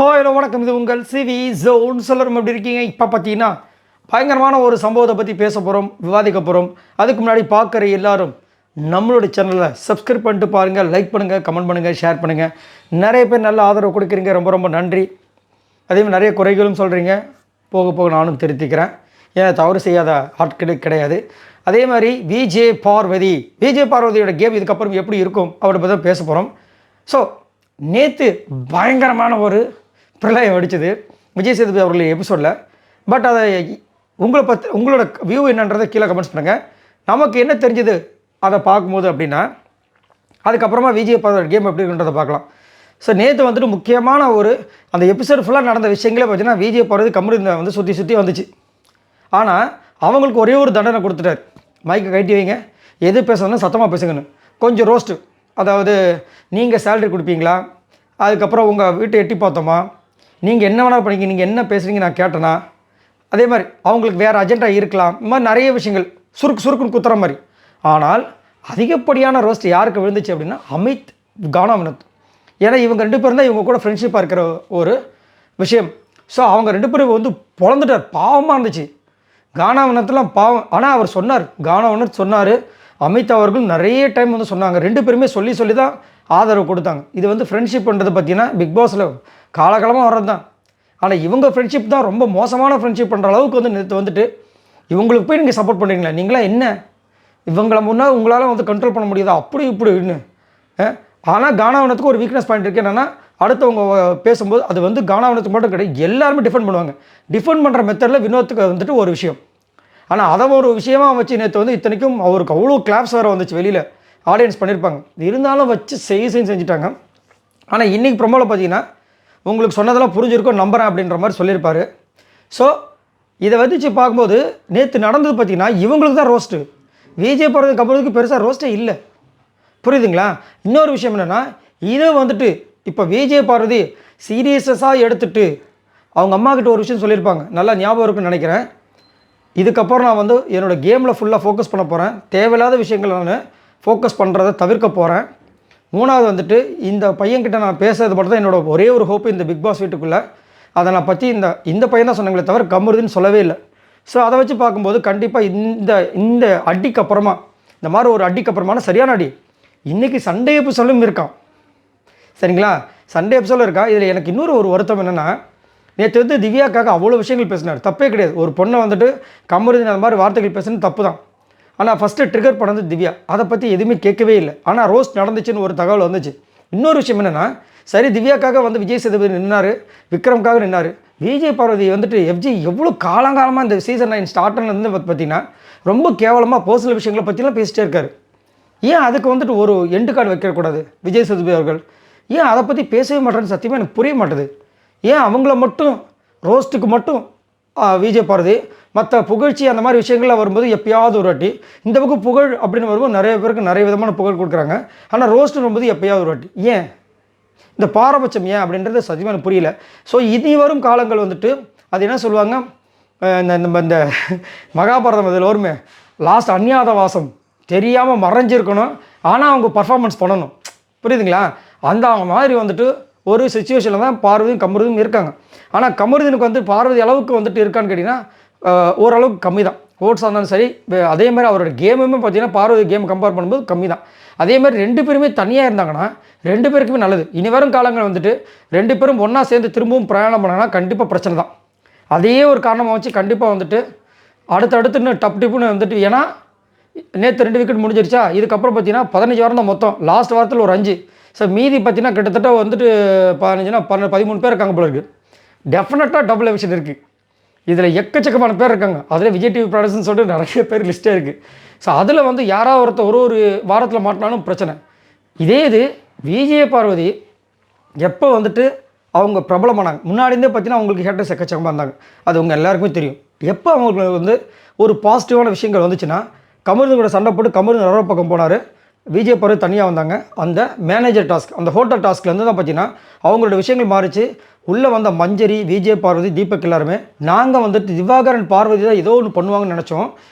Hello வணக்கம். இது உங்கள் சிவி ஜோன். சொல்லரும் எப்படி இருக்கீங்க? இப்போ பார்த்தீங்கன்னா பயங்கரமான ஒரு சம்பவத்தை பற்றி பேச போகிறோம், விவாதிக்க போகிறோம். அதுக்கு முன்னாடி பார்க்குற எல்லாரும் நம்மளுடைய சேனலில் சப்ஸ்கிரைப் பண்ணிட்டு பாருங்கள், லைக் பண்ணுங்கள், கமெண்ட் பண்ணுங்கள், ஷேர் பண்ணுங்கள். நிறைய பேர் நல்ல ஆதரவு கொடுக்குறீங்க, ரொம்ப ரொம்ப நன்றி. அதேமாதிரி நிறைய குறைகளும் சொல்கிறீங்க, போக போக நானும் திருத்திக்கிறேன். ஏன்னா தவறு செய்யாத ஆட்களே கிடையாது. அதே மாதிரி விஜய் பார்வதியோட கேம் இதுக்கப்புறம் எப்படி இருக்கும் அவரை பற்றி தான் பேச போகிறோம். ஸோ நேற்று பயங்கரமான ஒரு பிரளயம் அடித்தது விஜய் சேதுபதி அவர்கள் எபிசோடில். பட் அதை உங்களோட வியூ என்னன்றதை கீழே கமெண்ட்ஸ் பண்ணுங்கள். நமக்கு என்ன தெரிஞ்சது அதை பார்க்கும்போது அப்படின்னா, அதுக்கப்புறமா விஜய் பார்வதி கேம் எப்படி இருக்குன்றதை பார்க்கலாம். ஸோ நேற்று வந்துட்டு முக்கியமான அந்த எபிசோடு ஃபுல்லாக நடந்த விஷயங்களே பார்த்தீங்கன்னா விஜய் பார்வதி கமருதீனை வந்து சுற்றி வந்துச்சு. ஆனால் அவங்களுக்கு ஒரே ஒரு தண்டனை கொடுத்துட்டார், மைக்கை கட்டி வைங்க, எது பேசணும்னா சத்தமாக பேசுங்கன்னு. கொஞ்சம் ரோஸ்ட்டு, அதாவது நீங்கள் சேலரி கொடுப்பீங்களா, அதுக்கப்புறம் உங்கள் வீட்டை எட்டி பார்த்தோமா, நீங்கள் என்ன வேணால் பண்ணிங்க, நீங்கள் என்ன பேசுகிறீங்க நான் கேட்டேனா, அதே மாதிரி அவங்களுக்கு வேறு அஜெண்டா இருக்கலாம். இந்த மாதிரி நிறைய விஷயங்கள் சுருக்குன்னு குத்துற மாதிரி. ஆனால் அதிகப்படியான ரோஸ்ட் யாருக்கு விழுந்துச்சு அப்படின்னா அமித், கானா வினோத். ஏன்னா இவங்க ரெண்டு பேரும் தான் இவங்க கூட ஃப்ரெண்ட்ஷிப்பாக இருக்கிற ஒரு விஷயம். ஸோ அவங்க ரெண்டு பேரும் வந்து பொழந்துட்டார், பாவமாக இருந்துச்சு. கானா வினோத்லாம் பாவம். ஆனால் அவர் சொன்னார், கானா வினோத் சொன்னார், அமித் அவர்கள் நிறைய டைம் வந்து சொன்னாங்க. ரெண்டு பேருமே சொல்லி தான் ஆதரவு கொடுத்தாங்க. இது வந்து ஃப்ரெண்ட்ஷிப்ன்றது பார்த்தீங்கன்னா பிக் பாஸில் காலகாலமாக வர்றது தான். ஆனால் இவங்க ஃப்ரெண்ட்ஷிப் தான் ரொம்ப மோசமான ஃப்ரெண்ட்ஷிப் பண்ணுற அளவுக்கு வந்து நேற்று வந்துட்டு இவங்களுக்கு போய் நீங்கள் சப்போர்ட் பண்ணுறீங்களா, நீங்களாம் என்ன இவங்களை முன்னால் உங்களால் வந்து கண்ட்ரோல் பண்ண முடியுதா அப்படி இப்படின்னு. ஆனால் கானாவனத்துக்கு ஒரு வீக்னஸ் பாயிண்ட் இருக்குது. என்னென்னா அடுத்தவங்க பேசும்போது அது வந்து கானாவனத்துக்கு மட்டும் கிடையாது, எல்லாருமே டிஃபெண்ட் பண்ணுவாங்க. டிஃபெண்ட் பண்ணுற மெத்தடில் வினோத்துக்கு வந்துட்டு ஒரு விஷயம். ஆனால் அதை ஒரு விஷயமாக வச்சு நேற்று வந்து இத்தனைக்கும் அவருக்கு அவ்வளோ கிளாப்ஸ் வேறு வந்துச்சு, வெளியில் ஆடியன்ஸ் பண்ணியிருப்பாங்க. இருந்தாலும் வச்சு செஞ்சுட்டாங்க. ஆனால் இன்றைக்கி ப்ரொமோவில் பார்த்தீங்கன்னா உங்களுக்கு சொன்னதெல்லாம் புரிஞ்சிருக்கும் நம்புகிறேன் அப்படின்ற மாதிரி சொல்லியிருப்பார். ஸோ இதை வந்துச்சு பார்க்கும்போது நேற்று நடந்தது பார்த்திங்கன்னா இவங்களுக்கு தான் ரோஸ்ட்டு. விஜய் போகிறதுக்கு அப்புறத்துக்கு பெருசாக ரோஸ்ட்டே இல்லை, புரியுதுங்களா? இன்னொரு விஷயம் என்னென்னா, இதை வந்துட்டு இப்போ விஜய் பார்வதி சீரியஸஸாக எடுத்துகிட்டு அவங்க அம்மாக்கிட்ட ஒரு விஷயம் சொல்லியிருப்பாங்க, நல்லா ஞாபகம் இருக்குன்னு நினைக்கிறேன். இதுக்கப்புறம் நான் வந்து என்னோடய கேமில் ஃபுல்லாக ஃபோக்கஸ் பண்ண போகிறேன், தேவையில்லாத விஷயங்கள் நான் ஃபோக்கஸ் பண்ணுறதை தவிர்க்க போகிறேன். மூணாவது வந்துட்டு இந்த பையன்கிட்ட நான் பேசுறது மட்டும் தான் என்னோடய ஒரே ஒரு ஹோப்பு இந்த பிக் பாஸ் வீட்டுக்குள்ளே. அதை நான் பற்றி இந்த பையன் தான் சொன்னாங்களே தவிர கமருதீன் சொல்லவே இல்லை. ஸோ அதை வச்சு பார்க்கும்போது கண்டிப்பாக இந்த அடிக்கு அப்புறமா, இந்த மாதிரி ஒரு அடிக்கு அப்புறமான சரியான அடி இன்றைக்கி சண்டே எபிசோடும் இருக்கான், சரிங்களா? சண்டே எபிசோடும் இருக்கா. இதில் எனக்கு இன்னொரு ஒரு வருத்தம் என்னென்னா, நேற்று வந்து திவ்யாக்காக அவ்வளோ விஷயங்கள் பேசினார், தப்பே கிடையாது. ஒரு பொண்ணை வந்துட்டு கமருதீன் அந்த மாதிரி வார்த்தைகள் பேசுறது தப்பு தான். ஆனால் ஃபஸ்ட்டு ட்ரிகர் பண்ணது திவ்யா, அதை பற்றி எதுவுமே கேட்கவே இல்லை. ஆனால் ரோஸ்ட் நடந்துச்சுன்னு ஒரு தகவல் வந்துச்சு. இன்னொரு விஷயம் என்னென்னா, சரி திவ்யாக்காக வந்து விஜய் சேதுபதி நின்னார், விக்ரம்காக நின்னார். விஜய் பார்வதி வந்துட்டு எஃப்ஜி எவ்வளோ காலங்காலமாக இந்த சீசன் 9 ஸ்டார்டர்லேருந்து பார்த்தீங்கன்னா ரொம்ப கேவலமாக பர்சனல் விஷயங்களை பற்றிலாம் பேசிட்டே இருக்கார். ஏன் அதுக்கு வந்துட்டு ஒரு எண்டு கார்டு வைக்கக்கூடாது விஜய் சேதுபதி அவர்கள்? ஏன் அதை பற்றி பேசவே மாட்டேன்னு சத்தியமாக எனக்கு புரிய மாட்டேது. ஏன் அவங்கள மட்டும் ரோஸ்ட்டுக்கு மட்டும் விஜய் பார்வதி, மற்ற புகழ்ச்சி அந்த மாதிரி விஷயங்கள்லாம் வரும்போது எப்பயாவது ஒரு வாட்டி, இந்த பக்கம் புகழ் அப்படின்னு வரும்போது நிறைய பேருக்கு நிறைய விதமான புகழ் கொடுக்குறாங்க. ஆனால் ரோஸ்ட்டு வரும்போது எப்பயாவது ஒரு வாட்டி, ஏன் இந்த பாரபட்சம் ஏன் அப்படின்றது சத்தியமாக எனக்கு புரியல. ஸோ இனி வரும் காலங்கள் வந்துட்டு அது என்ன சொல்லுவாங்க, இந்த மகாபாரதம் இதில் வருமே, லாஸ்ட் அந்நியாத வாசம் தெரியாமல் மறைஞ்சிருக்கணும், ஆனால் அவங்க பர்ஃபார்மன்ஸ் பண்ணணும், புரியுதுங்களா? அந்த மாதிரி வந்துட்டு ஒரு சிச்சுவேஷனில் தான் பார்வதியும் கமருதீனும் இருக்காங்க. ஆனால் கமருதீனுக்கு வந்து பார்வதி அளவுக்கு வந்துட்டு இருக்கான்னு கேட்டிங்கன்னா ஓரளவுக்கு கம்மி தான். ஓட்ஸாக இருந்தாலும் சரி, அதே மாதிரி அவரோட கேமுமே பார்த்தீங்கன்னா பார்வதி கேம் கம்பேர் பண்ணும்போது கம்மி தான். அதே மாதிரி ரெண்டு பேருமே தனியாக இருந்தாங்கன்னா ரெண்டு பேருக்குமே நல்லது. இனி வரும் காலங்கள் வந்துட்டு ரெண்டு பேரும் ஒன்றா சேர்ந்து திரும்பவும் பிரயாணம் பண்ணாங்கன்னா கண்டிப்பாக பிரச்சனை தான். அதே ஒரு காரணமாக வச்சு கண்டிப்பாக வந்துட்டு அடுத்தடுத்துன்னு டிப்புன்னு வந்துட்டு, ஏன்னா நேற்று 2 விக்கெட் முடிஞ்சிருச்சா, இதுக்கப்புறம் பார்த்தீங்கன்னா 15 வாரம் தான் மொத்தம், லாஸ்ட் வாரத்தில் ஒரு 5. ஸோ மீதி பார்த்தீங்கன்னா கிட்டத்தட்ட வந்துட்டு 15னா 13 பேர் இருக்காங்க போல இருக்குது. டெஃபினட்டாக டபுள் எவிக்ஷன் இருக்குது. இதில் எக்கச்சக்கமான பேர் இருக்காங்க. அதில் விஜய் டிவி ப்ராடக்ட்ஸ்னு சொல்லிட்டு நிறைய பேர் லிஸ்ட்டே இருக்குது. ஸோ அதில் வந்து யாராவது ஒருத்தர் ஒரு வாரத்தில் மாட்டினாலும் பிரச்சனை. இது விஜய் பார்வதி எப்போ வந்துட்டு அவங்க பிரபலமானாங்க, முன்னாடிந்தே பார்த்தீங்கன்னா அவங்களுக்கு ஹேட்டர்ஸ் எக்கச்சக்கமாக இருந்தாங்க, அது உங்கள் எல்லாருக்குமே தெரியும். எப்போ அவங்களுக்கு வந்து ஒரு பாசிட்டிவான விஷயங்கள் வந்துச்சுன்னா, கமருதீன் கூட சண்டை போட்டு கமருதீன் நிறைய பக்கம் போனார், விஜய் பார்வதி தனியாக வந்தாங்க. அந்த மேனேஜர் டாஸ்க், அந்த ஹோட்டல் டாஸ்க்லேருந்து தான் பார்த்தீங்கன்னா அவங்களோட விஷயங்கள் மாறிச்சு. உள்ளே வந்த மஞ்சரி, விஜய் பார்வதி, தீபக் எல்லாருமே நாங்கள் வந்துட்டு திவாகரன் பார்வதி தான் ஏதோ ஒன்று பண்ணுவாங்கன்னு நினச்சோம்.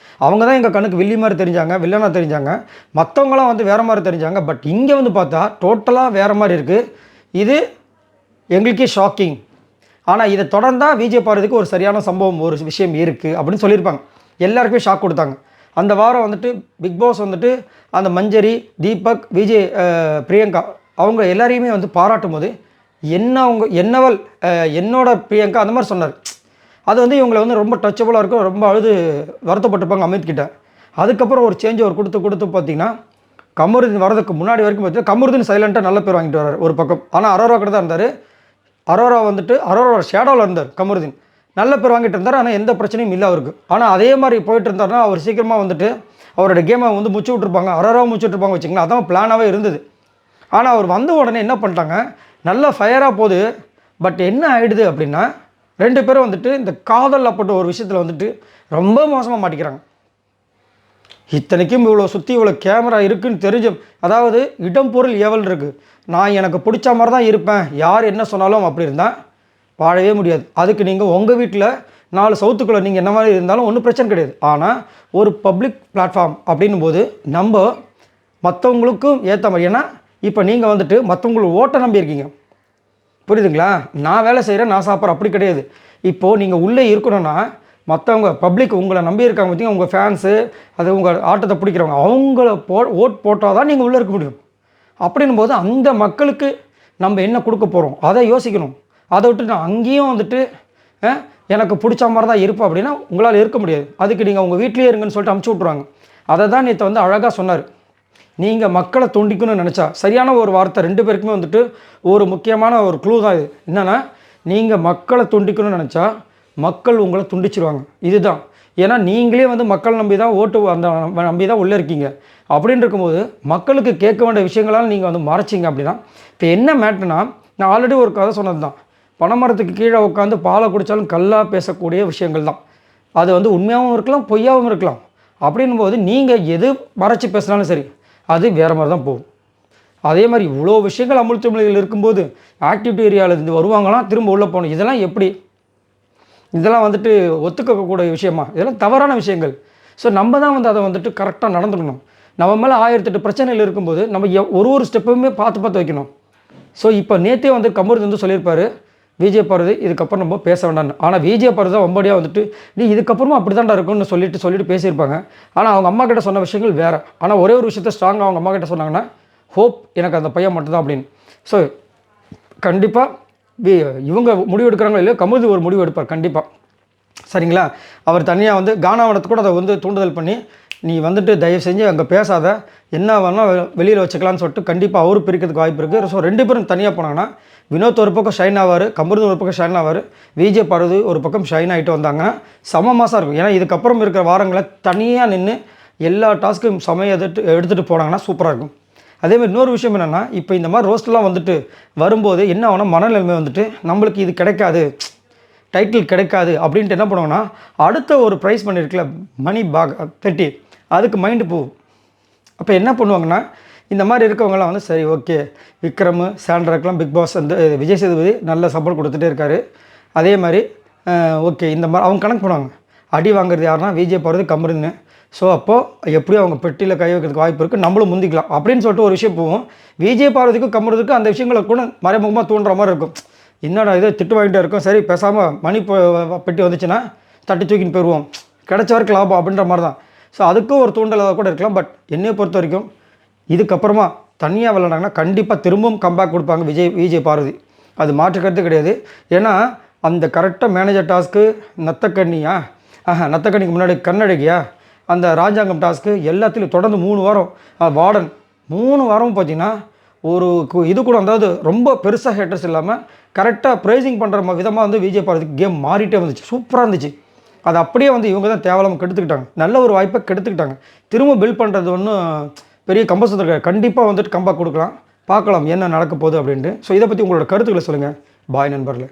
அவங்க தான் எங்கள் கண்ணுக்கு வில்லி மாதிரி தெரிஞ்சாங்க, வில்லனாக தெரிஞ்சாங்க. மற்றவங்களாம் வந்து வேறு மாதிரி தெரிஞ்சாங்க. பட் இங்கே வந்து பார்த்தா டோட்டலாக வேறு மாதிரி இருக்குது. இது எங்களுக்கே ஷாக்கிங். ஆனால் இதை தொடர்ந்தால் விஜய் பார்வதிக்கு ஒரு சரியான சம்பவம் ஒரு விஷயம் இருக்குது அப்படின்னு சொல்லியிருப்பாங்க. எல்லாருக்குமே ஷாக் கொடுத்தாங்க. அந்த வாரம் வந்துட்டு பிக் பாஸ் வந்துட்டு அந்த மஞ்சரி, தீபக், விஜய், பிரியங்கா அவங்க எல்லாரையுமே வந்து பாராட்டும் போது என்னவள் என்னோட பிரியங்கா அந்த மாதிரி சொன்னார். அது வந்து இவங்களை வந்து ரொம்ப டச்சபுளாக இருக்கும், ரொம்ப அழுது வருத்தப்பட்டிருப்பாங்க அமித் கிட்ட. அதுக்கப்புறம் ஒரு சேஞ்ச் அவர் கொடுத்து பார்த்தீங்கன்னா கமருதீன் வரதுக்கு முன்னாடி வரைக்கும் பார்த்தீங்கன்னா கமருதீன் சைலண்ட்டாக நல்ல பேர் வாங்கிட்டு வரார் ஒரு பக்கம். ஆனால் அரோரா கிட்ட தான் இருந்தார். அரோரா வந்துட்டு அரோராவோட ஷேடோவில் இருந்தார் கமருதீன். நல்ல பேர் வாங்கிட்டு இருந்தார், ஆனால் எந்த பிரச்சனையும் இல்லை அவருக்கு. ஆனால் அதே மாதிரி போயிட்டு இருந்தார்னா அவர் சீக்கிரமாக வந்துட்டு அவரோட கேமை வந்து முச்சு விட்ருப்பாங்க, அரோராவை முச்சு விட்ருப்பாங்க வச்சுங்களேன். அதான் பிளானாகவே இருந்தது. ஆனால் அவர் வந்த உடனே என்ன பண்ணிட்டாங்க, நல்ல ஃபயராக போகுது. பட் என்ன ஆகிடுது அப்படின்னா 2 பேரும் வந்துட்டு இந்த காதல் அப்பட்ட ஒரு விஷயத்தில் வந்துட்டு ரொம்ப மோசமாக மாட்டிக்கிறாங்க. இத்தனைக்கும் இவ்வளோ சுற்றி இவ்வளோ கேமரா இருக்குதுன்னு தெரிஞ்சும், அதாவது இடம் பொருள் ஏவல் இருக்குது. நான் எனக்கு பிடிச்ச மாதிரி தான் இருப்பேன், யார் என்ன சொன்னாலும் அப்படி இருந்தால் வாழவே முடியாது. அதுக்கு நீங்கள் உங்கள் வீட்டில் 4 சவுத்துக்குள்ளே நீங்கள் என்ன மாதிரி இருந்தாலும் ஒன்றும் பிரச்சனை கிடையாது. ஆனால் ஒரு பப்ளிக் பிளாட்ஃபார்ம் அப்படின்னும் போது நம்ம மற்றவங்களுக்கும் ஏற்ற மாதிரி, ஏன்னா இப்போ நீங்கள் வந்துட்டு மற்றவங்களுக்கு ஓட்டை நம்பியிருக்கீங்க, புரியுதுங்களா? நான் வேலை செய்கிறேன், நான் சாப்பிட்றேன், அப்படி கிடையாது. இப்போது நீங்கள் உள்ளே இருக்கணும்னா மற்றவங்க பப்ளிக் உங்களை நம்பி இருக்காங்க பார்த்தீங்கன்னா, உங்கள் ஃபேன்ஸு, அது உங்கள் ஆட்டத்தை பிடிக்கிறவங்க, அவங்கள ஓட் போட்டால் தான் நீங்கள் உள்ளே இருக்க முடியும். அப்படின்னும் போது அந்த மக்களுக்கு நம்ம என்ன கொடுக்க போகிறோம் அதை யோசிக்கணும். அதை விட்டு நான் அங்கேயும் வந்துட்டு எனக்கு பிடிச்ச மாதிரி தான் இருப்பேன் அப்படின்னா உங்களால் இருக்க முடியாது. அதுக்கு நீங்கள் உங்கள் வீட்லேயே இருங்கன்னு சொல்லிட்டு அமுச்சு விட்ருவாங்க. அதை தான் நேற்று வந்து அழகாக சொன்னார். நீங்கள் மக்களை துண்டிக்கணும்னு நினச்சா, சரியான ஒரு வார்த்தை 2 பேருக்குமே வந்துட்டு ஒரு முக்கியமான ஒரு க்ளூ தான் இது. என்னென்னா, நீங்கள் மக்களை துண்டிக்கணும்னு நினச்சா மக்கள் உங்களை துண்டிச்சிருவாங்க. இதுதான். ஏன்னா நீங்களே வந்து மக்கள் நம்பி தான் ஓட்டு அந்த நம்பி தான் உள்ளே இருக்கீங்க. அப்படின்னு இருக்கும்போது மக்களுக்கு கேட்க வேண்டிய விஷயங்களால் நீங்கள் வந்து மறைச்சிங்க அப்படின்னா, இப்போ என்ன மேட்ருனா, நான் ஆல்ரெடி ஒரு கதை சொன்னது தான். பனைமரத்துக்கு கீழே உட்காந்து பாலை குடித்தாலும் கல்லாக பேசக்கூடிய விஷயங்கள் தான். அது வந்து உண்மையாகவும் இருக்கலாம், பொய்யாகவும் இருக்கலாம். அப்படின்னும் போது நீங்கள் எது மறைச்சி பேசினாலும் சரி, அது வேறு மாதிரி தான் போகும். அதே மாதிரி இவ்வளோ விஷயங்கள் அமுழ்ச்சமொழிகள் இருக்கும்போது ஆக்டிவிட்டி ஏரியாவில் இருந்து வருவாங்களாம், திரும்ப உள்ளே போகணும். இதெல்லாம் எப்படி? இதெல்லாம் வந்துட்டு ஒத்துக்கக்கூடிய விஷயமா? இதெல்லாம் தவறான விஷயங்கள். ஸோ நம்ம தான் வந்து அதை வந்துட்டு கரெக்டாக நடந்துக்கணும். நம்ம மேலே 1008 பிரச்சனைகள் இருக்கும்போது நம்ம ஒரு ஸ்டெப்புமே பார்த்து வைக்கணும். ஸோ இப்போ நேற்றே வந்து கமருதீன் வந்து சொல்லியிருப்பார், விஜய் பார்வதி இதுக்கப்புறம் நம்ம பேச வேண்டாம்னு. ஆனால் விஜய் பார்வதி தான் வம்படியாக வந்துட்டு நீ இதுக்கப்புறமா அப்படி தான்டா இருக்கும்னு சொல்லிட்டு பேசியிருப்பாங்க. ஆனால் அவங்க அம்மா கிட்ட சொன்ன விஷயங்கள் வேறு. ஆனால் ஒரே ஒரு விஷயத்த ஸ்ட்ராங்காக அவங்க அம்மா கிட்ட சொன்னாங்கன்னா, ஹோப் எனக்கு அந்த பையன் மட்டும்தான் அப்படின்னு. ஸோ கண்டிப்பாக இவங்க முடிவு எடுக்கிறாங்களோ இல்லையோ, கமருதீன் ஒரு முடிவு எடுப்பார் கண்டிப்பாக. சரிங்களா? அவர் தனியாக வந்து கானாவனத்தை கூட அதை வந்து தூண்டுதல் பண்ணி, நீ வந்துட்டு தயவு செஞ்சு அங்கே பேசாத, என்ன வேணால் வெளியில் வச்சுக்கலான்னு சொல்லிட்டு கண்டிப்பாக அவரும் பிரிக்கிறதுக்கு வாய்ப்பு இருக்குது. ஸோ 2 பேரும் தனியாக போனாங்கன்னா வினோத் ஒரு பக்கம் ஷைன் ஆவார், கமருதீன் ஒரு பக்கம் ஷைன் ஆவார், விஜய் பார்வதி ஒரு பக்கம் ஷைன் ஆகிட்டு வந்தாங்கன்னா சம மாதம் இருக்கும். ஏன்னா இதுக்கப்புறம் இருக்கிற வாரங்களை தனியாக நின்று எல்லா டாஸ்க்கும் சமயம் எடுத்துகிட்டு போனாங்கன்னா சூப்பராக இருக்கும். அதேமாதிரி இன்னொரு விஷயம் என்னென்னா, இப்போ இந்த மாதிரி ரோஸ்ட்லாம் வந்துட்டு வரும்போது என்ன ஆகுனா, மனநிலைமை வந்துட்டு நம்மளுக்கு இது கிடைக்காது, டைட்டில் கிடைக்காது அப்படின்ட்டு என்ன பண்ணுவாங்கன்னா, அடுத்த ஒரு ப்ரைஸ் பண்ணியிருக்கல மணி பாக் பெட்டி, அதுக்கு மைண்டு போகும். அப்போ என்ன பண்ணுவாங்கன்னா, இந்த மாதிரி இருக்கவங்களாம் வந்து சரி ஓகே, விக்ரம் சாண்ட்ராக்கெலாம் பிக் பாஸ் வந்து விஜய் சேதுபதி நல்ல சப்போர்ட் கொடுத்துட்டே இருக்காரு, அதே மாதிரி ஓகே இந்த மாதிரி அவங்க கணக்கு பண்ணுவாங்க. அடி வாங்குறது யாருன்னா விஜய் பார்வதி, கமருதீன். ஸோ அப்போது எப்படியும் அவங்க பெட்டியில் கை வைக்கிறதுக்கு வாய்ப்பு இருக்குது, நம்மளும் முந்திக்கலாம் அப்படின்னு சொல்லிட்டு ஒரு விஷயம் போகும். விஜய் பார்வதிக்கும் கமருதீனுக்கும் அந்த விஷயங்களை கூட மறைமுகமாக தூண்டுற மாதிரி இருக்கும். என்னடா இதை திட்டு வாங்கிட்டே இருக்கும், சரி பேசாமல் மணி பெட்டி வந்துச்சுன்னா தட்டி தூக்கின்னு போயிடுவோம், கிடைச்ச வரைக்கும் லாபம் அப்படின்ற மாதிரி தான். ஸோ அதுக்கும் ஒரு தூண்டலாக கூட இருக்கலாம். பட் என்னையை பொறுத்த வரைக்கும் இதுக்கப்புறமா தனியாக விளையாடாங்கன்னா கண்டிப்பாக திரும்பவும் கம்பேக் கொடுப்பாங்க விஜய் பார்வதி, அது மாற்றுக்கிறது கிடையாது. ஏன்னா அந்த கரெக்டாக மேனேஜர் டாஸ்க்கு, நத்தக்கண்ணிக்கு முன்னாடி கண்ணழகியா, அந்த ராஜாங்கம் டாஸ்க்கு எல்லாத்துலேயும் தொடர்ந்து 3 வாரம், வார்டன் 3 வாரமும் பார்த்திங்கன்னா ஒரு இது கூட, அதாவது ரொம்ப பெருசாக ஹேட்டர்ஸ் இல்லாமல் கரெக்டாக ப்ரைஸிங் பண்ணுற விதமாக வந்து விஜய் பார்வதிக்கு கேம் மாறிட்டே வந்துச்சு, சூப்பராக இருந்துச்சு. அது அப்படியே வந்து இவங்க தான் தேவலாமல் கெடுத்துக்கிட்டாங்க, நல்ல ஒரு வாய்ப்பை கெடுத்துக்கிட்டாங்க. திரும்ப பில்ட் பண்ணுறது ஒன்றும் பெரிய கம்பல்சரி இருக்காது, கண்டிப்பாக வந்துட்டு கம்பேக் கொடுக்கலாம், பார்க்கலாம் என்ன நடக்க போகுது அப்படின்ட்டு. ஸோ இதை பற்றி உங்களோட கருத்துக்களை சொல்லுங்கள். பாய் நண்பர்களே.